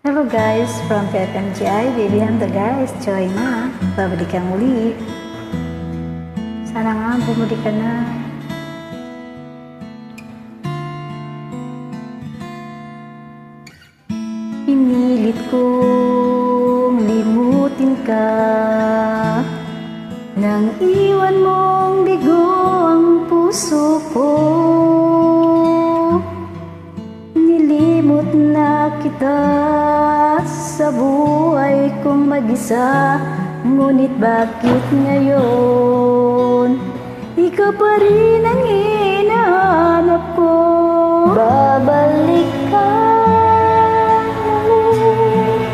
Hello guys, from PFMGI, baby Handa guys, joy na, babalik ka muli. Sana nga, bumuli ka na. Pinilit kong limutin ka, nang iwan mong bigo ang puso ko. Nilimot na kita sa buhay kong mag-isa, ngunit bakit ngayon ikaw pa rin ang hinahanap ko? Babalik ka ulit,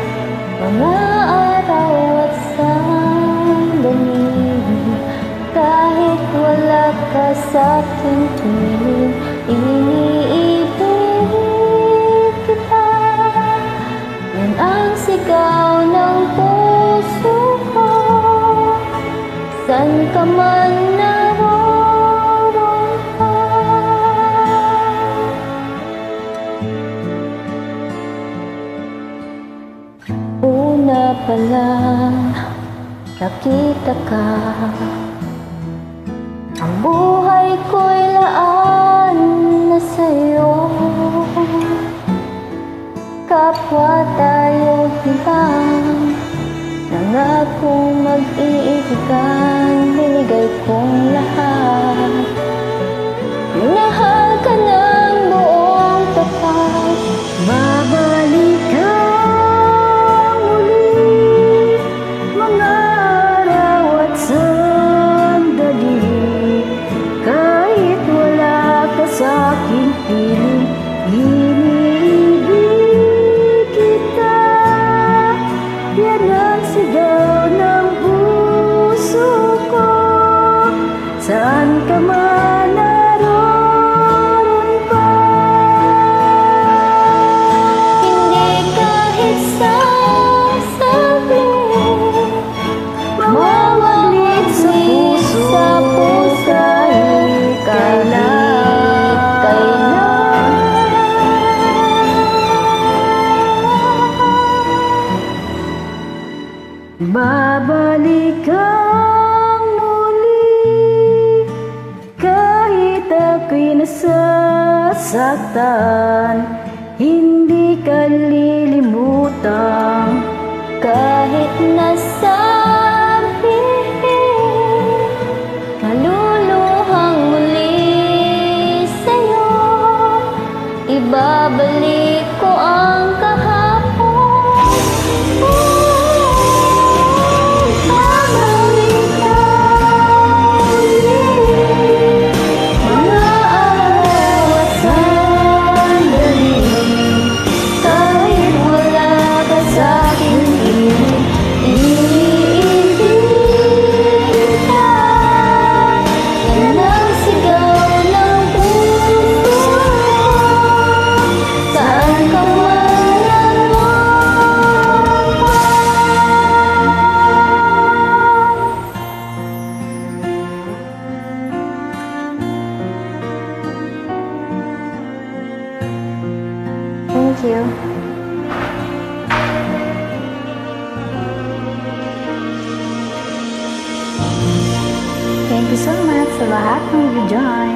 mga araw at sandali, kahit wala ka sa aking piling. Iniibig kita, yan ang sigaw ng puso ko. San ka man naroon ka, una pa lang nakita ka, ang buhay ko'y laan na sa'yo. Kapwa tayo hilang, nangakong mag-iibigan, binigay kong lahat. Minahal ka ng buong tapat. Babalik ka muli, mga araw at sandali, kahit wala ka sa aking piling. Iniibig kita, yan ang sigaw ng puso ko. Saan ka man naroon pa, hindi kahit sasabing mawawalik sa puso kahit kailan. Babalik kang muli, kahit ako'y nasasaktan, hindi ka lilimutan. Kahit nasabi, naluluhang muli sa'yo, ibabalik ko ang kahapon. Babalik ka ulit, mga araw at sandali, kahit wala ka sa aking piling. Iniibig kita, yan ang sigaw ng puso ko. Saan ka man naroon pa. Thank you. Thank you so much sa lahat ng nag-join.